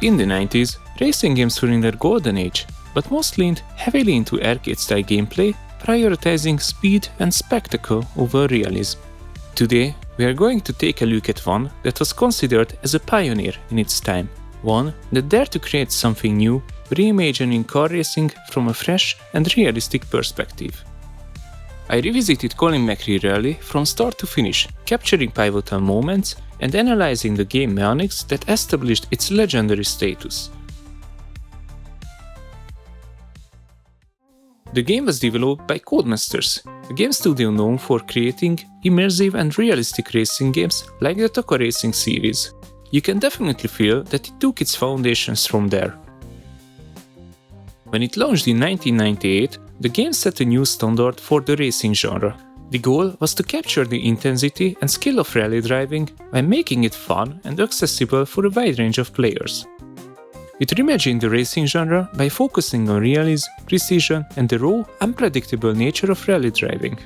In the 90s, racing games were in their golden age, but most leaned heavily into arcade-style gameplay, prioritizing speed and spectacle over realism. Today, we are going to take a look at one that was considered as a pioneer in its time, one that dared to create something new, reimagining car racing from a fresh and realistic perspective. I revisited Colin McRae Rally from start to finish, capturing pivotal moments and analyzing the game mechanics that established its legendary status. The game was developed by Codemasters, a game studio known for creating immersive and realistic racing games like the Taco Racing series. You can definitely feel that it took its foundations from there. When it launched in 1998, the game set a new standard for the racing genre. The goal was to capture the intensity and skill of rally driving by making it fun and accessible for a wide range of players. It reimagined the racing genre by focusing on realism, precision, and the raw, unpredictable nature of rally driving.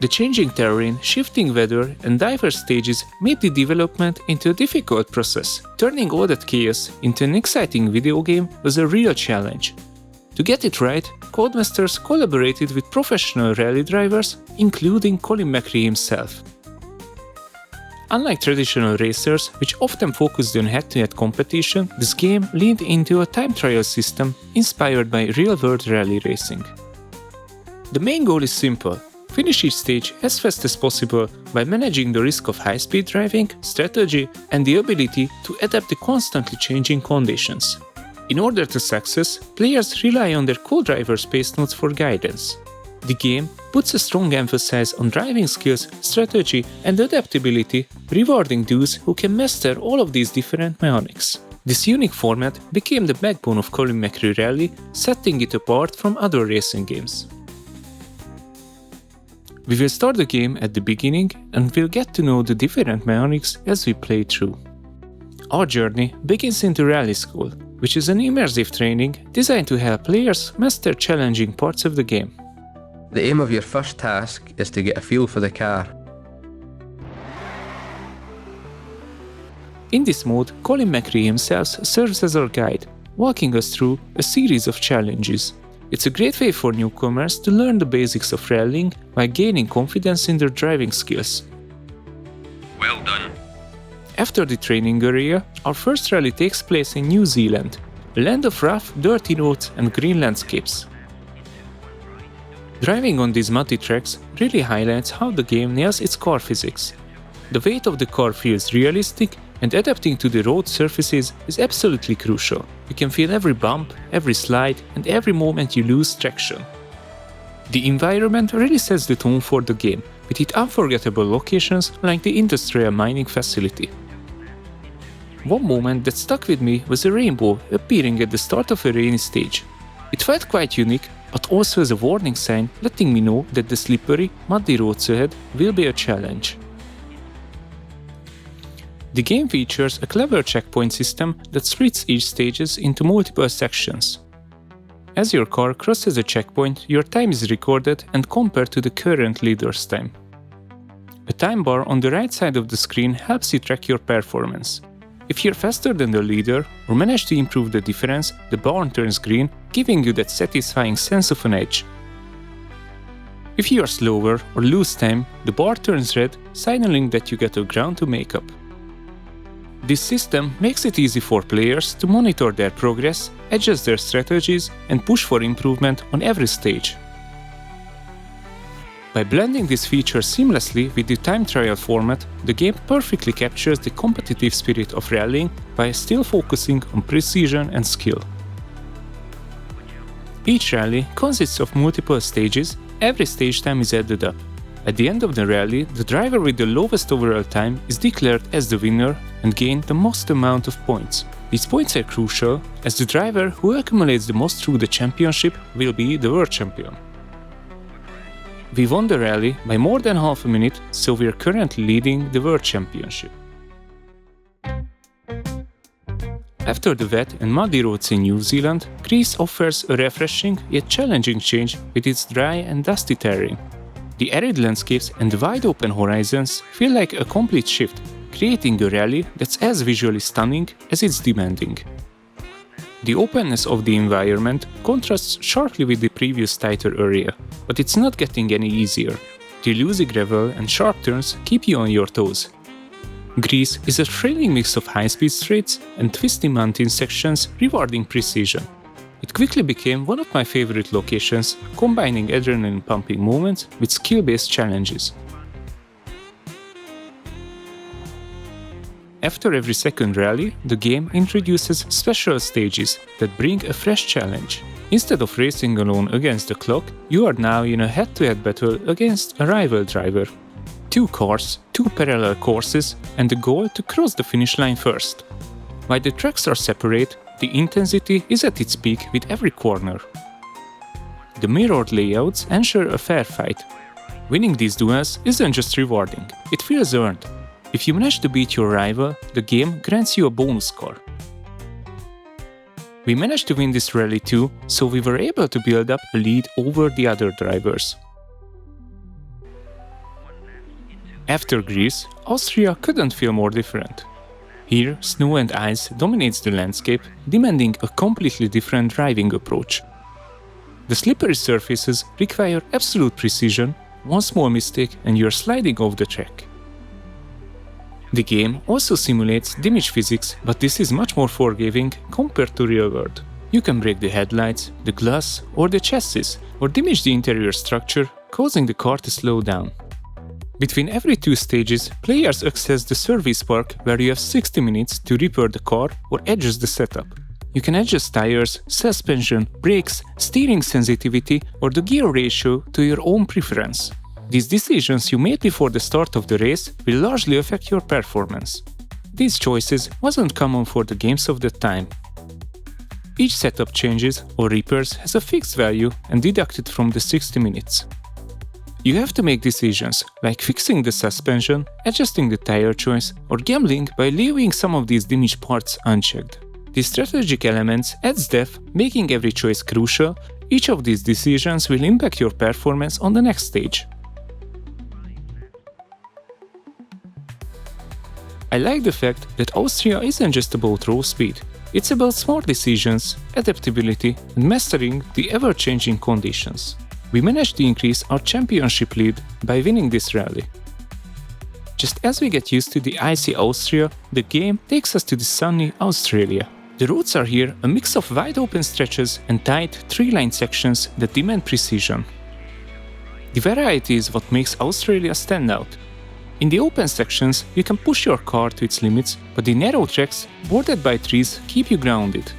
The changing terrain, shifting weather, and diverse stages made the development into a difficult process. Turning all that chaos into an exciting video game was a real challenge. To get it right, Codemasters collaborated with professional rally drivers, including Colin McRae himself. Unlike traditional racers, which often focused on head-to-head competition, this game leaned into a time trial system inspired by real-world rally racing. The main goal is simple: finish each stage as fast as possible by managing the risk of high-speed driving, strategy, and the ability to adapt to constantly changing conditions. In order to success, players rely on their co-driver's pace notes for guidance. The game puts a strong emphasis on driving skills, strategy, and adaptability, rewarding those who can master all of these different mechanics. This unique format became the backbone of Colin McRae Rally, setting it apart from other racing games. We will start the game at the beginning and we'll get to know the different mechanics as we play through. Our journey begins into Rally School, which is an immersive training designed to help players master challenging parts of the game. The aim of your first task is to get a feel for the car. In this mode, Colin McRae himself serves as our guide, walking us through a series of challenges. It's a great way for newcomers to learn the basics of rallying while gaining confidence in their driving skills. Well done. After the training area, our first rally takes place in New Zealand, a land of rough, dirty roads and green landscapes. Driving on these muddy tracks really highlights how the game nails its car physics. The weight of the car feels realistic, and adapting to the road surfaces is absolutely crucial. You can feel every bump, every slide, and every moment you lose traction. The environment really sets the tone for the game, with its unforgettable locations like the industrial mining facility. One moment that stuck with me was a rainbow appearing at the start of a rainy stage. It felt quite unique, but also as a warning sign letting me know that the slippery, muddy roads ahead will be a challenge. The game features a clever checkpoint system that splits each stages into multiple sections. As your car crosses a checkpoint, your time is recorded and compared to the current leader's time. A time bar on the right side of the screen helps you track your performance. If you're faster than the leader or manage to improve the difference, the bar turns green, giving you that satisfying sense of an edge. If you are slower or lose time, the bar turns red, signaling that you got a ground to make up. This system makes it easy for players to monitor their progress, adjust their strategies, and push for improvement on every stage. By blending this feature seamlessly with the time trial format, the game perfectly captures the competitive spirit of rallying while still focusing on precision and skill. Each rally consists of multiple stages. Every stage time is added up. At the end of the rally, the driver with the lowest overall time is declared as the winner and gains the most amount of points. These points are crucial, as the driver who accumulates the most through the championship will be the world champion. We won the rally by more than half a minute, so we are currently leading the World Championship. After the wet and muddy roads in New Zealand, Greece offers a refreshing yet challenging change with its dry and dusty terrain. The arid landscapes and the wide open horizons feel like a complete shift, creating a rally that's as visually stunning as it's demanding. The openness of the environment contrasts sharply with the previous tighter area, but it's not getting any easier. The loosey gravel and sharp turns keep you on your toes. Greece is a thrilling mix of high-speed straights and twisty mountain sections rewarding precision. It quickly became one of my favorite locations, combining adrenaline-pumping moments with skill-based challenges. After every second rally, the game introduces special stages that bring a fresh challenge. Instead of racing alone against the clock, you are now in a head-to-head battle against a rival driver. 2 cars, 2 parallel courses, and the goal to cross the finish line first. While the tracks are separate, the intensity is at its peak with every corner. The mirrored layouts ensure a fair fight. Winning these duels isn't just rewarding, it feels earned. If you manage to beat your rival, the game grants you a bonus score. We managed to win this rally too, so we were able to build up a lead over the other drivers. After Greece, Austria couldn't feel more different. Here, snow and ice dominates the landscape, demanding a completely different driving approach. The slippery surfaces require absolute precision, one small mistake and you're sliding off the track. The game also simulates damage physics, but this is much more forgiving compared to real world. You can break the headlights, the glass or the chassis, or damage the interior structure, causing the car to slow down. Between every 2 stages, players access the service park where you have 60 minutes to repair the car or adjust the setup. You can adjust tires, suspension, brakes, steering sensitivity or the gear ratio to your own preference. These decisions you made before the start of the race will largely affect your performance. These choices wasn't common for the games of that time. Each setup changes or repairs has a fixed value and deducted from the 60 minutes. You have to make decisions, like fixing the suspension, adjusting the tire choice, or gambling by leaving some of these damaged parts unchecked. These strategic elements adds depth, making every choice crucial. Each of these decisions will impact your performance on the next stage. I like the fact that Austria isn't just about raw speed. It's about smart decisions, adaptability, and mastering the ever-changing conditions. We managed to increase our championship lead by winning this rally. Just as we get used to the icy Austria, the game takes us to the sunny Australia. The roads are here a mix of wide open stretches and tight, 3-line sections that demand precision. The variety is what makes Australia stand out. In the open sections, you can push your car to its limits, but the narrow tracks, bordered by trees, keep you grounded.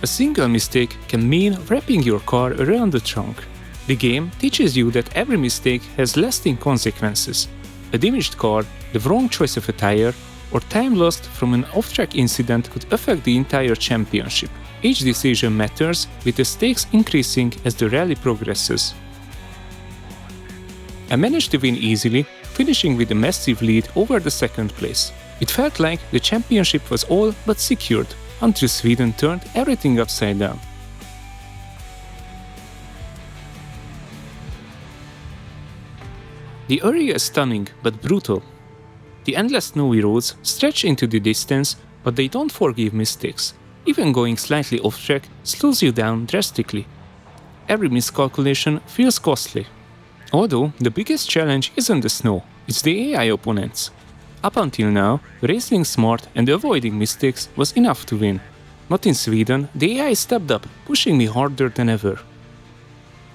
A single mistake can mean wrapping your car around the trunk. The game teaches you that every mistake has lasting consequences. A damaged car, the wrong choice of a tire, or time lost from an off-track incident could affect the entire championship. Each decision matters, with the stakes increasing as the rally progresses. I managed to win easily, finishing with a massive lead over the second place. It felt like the championship was all but secured, until Sweden turned everything upside down. The area is stunning but brutal. The endless snowy roads stretch into the distance, but they don't forgive mistakes. Even going slightly off track slows you down drastically. Every miscalculation feels costly. Although the biggest challenge isn't the snow, it's the AI opponents. Up until now, racing smart and avoiding mistakes was enough to win. But in Sweden, the AI stepped up, pushing me harder than ever.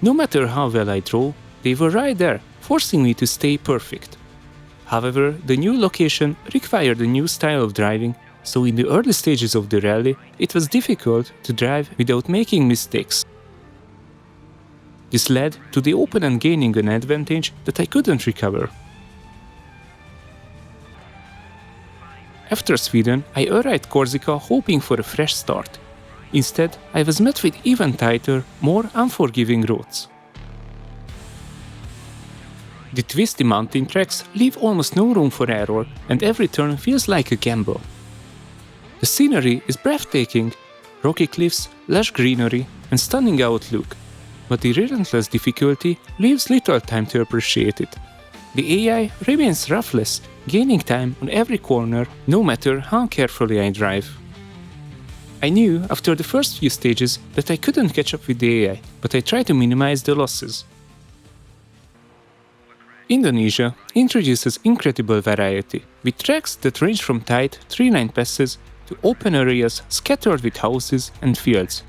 No matter how well I drove, they were right there, forcing me to stay perfect. However, the new location required a new style of driving, so in the early stages of the rally, it was difficult to drive without making mistakes. This led to the opponent gaining an advantage that I couldn't recover. After Sweden, I arrived Corsica hoping for a fresh start. Instead, I was met with even tighter, more unforgiving roads. The twisty mountain tracks leave almost no room for error, and every turn feels like a gamble. The scenery is breathtaking, rocky cliffs, lush greenery, and stunning outlook, but the relentless difficulty leaves little time to appreciate it. The AI remains ruthless, gaining time on every corner, no matter how carefully I drive. I knew after the first few stages that I couldn't catch up with the AI, but I tried to minimize the losses. Indonesia introduces incredible variety, with tracks that range from tight, tree-lined passes to open areas scattered with houses and fields.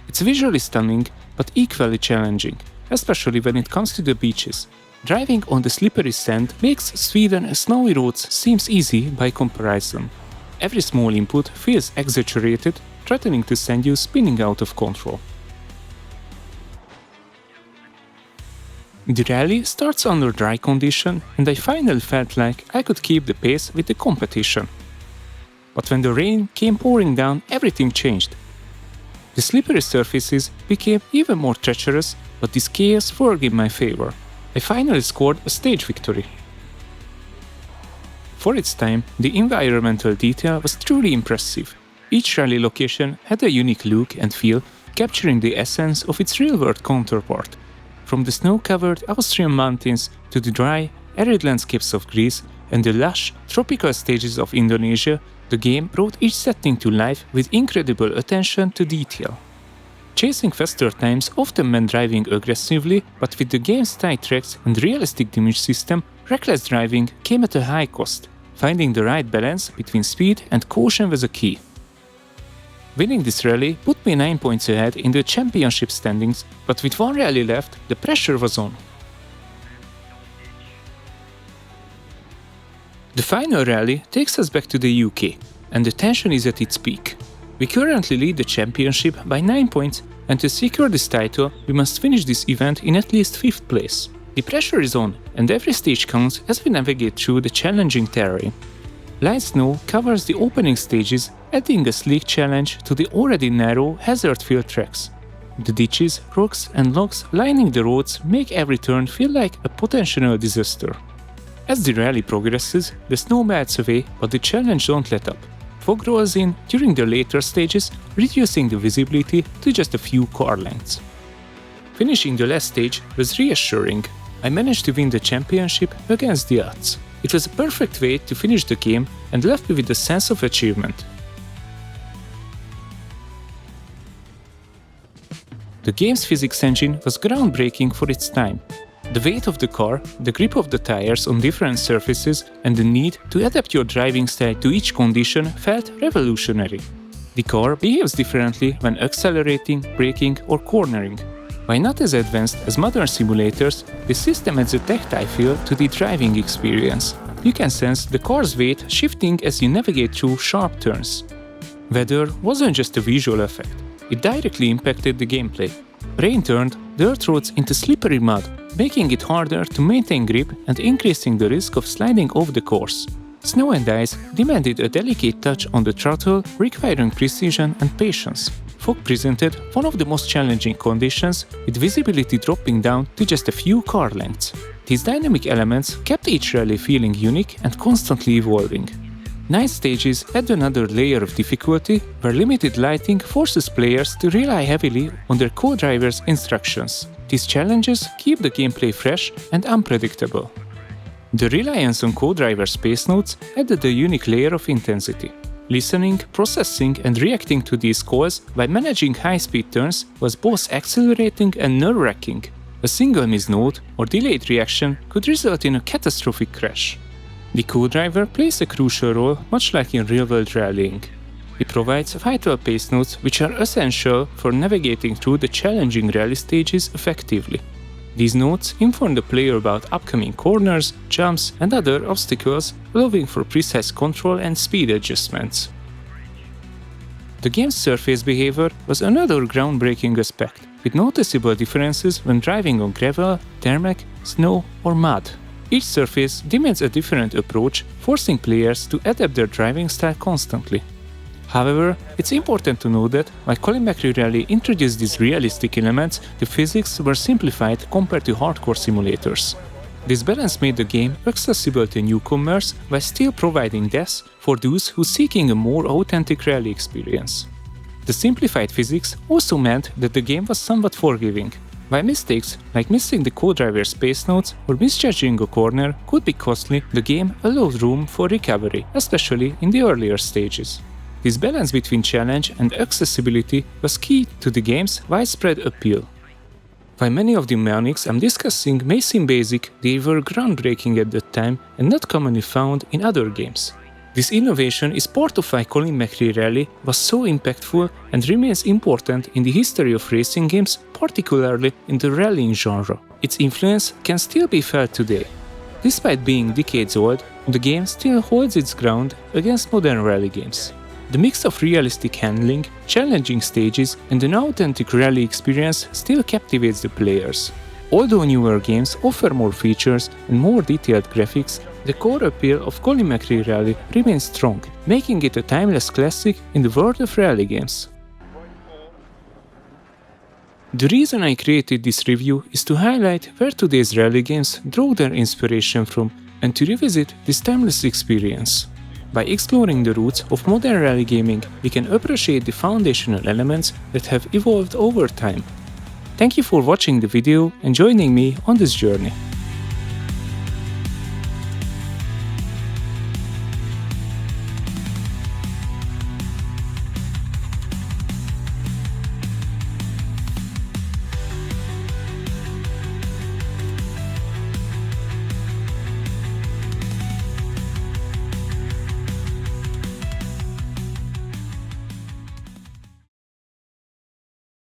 It's visually stunning, but equally challenging, especially when it comes to the beaches. Driving on the slippery sand makes Sweden's snowy roads seems easy by comparison. Every small input feels exaggerated, threatening to send you spinning out of control. The rally starts under dry condition, and I finally felt like I could keep the pace with the competition. But when the rain came pouring down, everything changed. The slippery surfaces became even more treacherous, but this chaos worked in my favor. I finally scored a stage victory. For its time, the environmental detail was truly impressive. Each rally location had a unique look and feel, capturing the essence of its real-world counterpart. From the snow-covered Austrian mountains to the dry, arid landscapes of Greece and the lush, tropical stages of Indonesia, the game brought each setting to life with incredible attention to detail. Chasing faster times often meant driving aggressively, but with the game's tight tracks and realistic damage system, reckless driving came at a high cost. Finding the right balance between speed and caution was a key. Winning this rally put me 9 points ahead in the championship standings, but with one rally left, the pressure was on. The final rally takes us back to the UK, and the tension is at its peak. We currently lead the championship by 9 points, and to secure this title, we must finish this event in at least 5th place. The pressure is on, and every stage counts as we navigate through the challenging terrain. Light snow covers the opening stages, adding a sleek challenge to the already narrow, hazard-filled tracks. The ditches, rocks and logs lining the roads make every turn feel like a potential disaster. As the rally progresses, the snow melts away, but the challenge don't let up. Fog rolls in during the later stages, reducing the visibility to just a few car lengths. Finishing the last stage was reassuring. I managed to win the championship against the odds. It was a perfect way to finish the game and left me with a sense of achievement. The game's physics engine was groundbreaking for its time. The weight of the car, the grip of the tires on different surfaces, and the need to adapt your driving style to each condition felt revolutionary. The car behaves differently when accelerating, braking, or cornering. While not as advanced as modern simulators, the system adds a tactile feel to the driving experience. You can sense the car's weight shifting as you navigate through sharp turns. Weather wasn't just a visual effect, it directly impacted the gameplay. Rain turned dirt roads into slippery mud, making it harder to maintain grip and increasing the risk of sliding off the course. Snow and ice demanded a delicate touch on the throttle, requiring precision and patience. Fog presented one of the most challenging conditions, with visibility dropping down to just a few car lengths. These dynamic elements kept each rally feeling unique and constantly evolving. Night stages add another layer of difficulty, where limited lighting forces players to rely heavily on their co-driver's instructions. These challenges keep the gameplay fresh and unpredictable. The reliance on co-driver space notes added a unique layer of intensity. Listening, processing, and reacting to these calls while managing high-speed turns was both exhilarating and nerve-wracking. A single missed note or delayed reaction could result in a catastrophic crash. The co-driver plays a crucial role, much like in real-world rallying. It provides vital pace notes which are essential for navigating through the challenging rally stages effectively. These notes inform the player about upcoming corners, jumps, and other obstacles, allowing for precise control and speed adjustments. The game's surface behavior was another groundbreaking aspect, with noticeable differences when driving on gravel, tarmac, snow, or mud. Each surface demands a different approach, forcing players to adapt their driving style constantly. However, it's important to note that while Colin McRae Rally introduced these realistic elements, the physics were simplified compared to hardcore simulators. This balance made the game accessible to newcomers while still providing depth for those who seeking a more authentic rally experience. The simplified physics also meant that the game was somewhat forgiving. While mistakes, like missing the co-driver space notes or misjudging a corner, could be costly, the game allowed room for recovery, especially in the earlier stages. This balance between challenge and accessibility was key to the game's widespread appeal. While many of the mechanics I'm discussing may seem basic, they were groundbreaking at the time and not commonly found in other games. This innovation is part of why Colin McRae Rally was so impactful and remains important in the history of racing games, particularly in the rallying genre. Its influence can still be felt today. Despite being decades old, the game still holds its ground against modern rally games. The mix of realistic handling, challenging stages, and an authentic rally experience still captivates the players. Although newer games offer more features and more detailed graphics, the core appeal of Colin McRae Rally remains strong, making it a timeless classic in the world of rally games. The reason I created this review is to highlight where today's rally games draw their inspiration from and to revisit this timeless experience. By exploring the roots of modern rally gaming, we can appreciate the foundational elements that have evolved over time. Thank you for watching the video and joining me on this journey.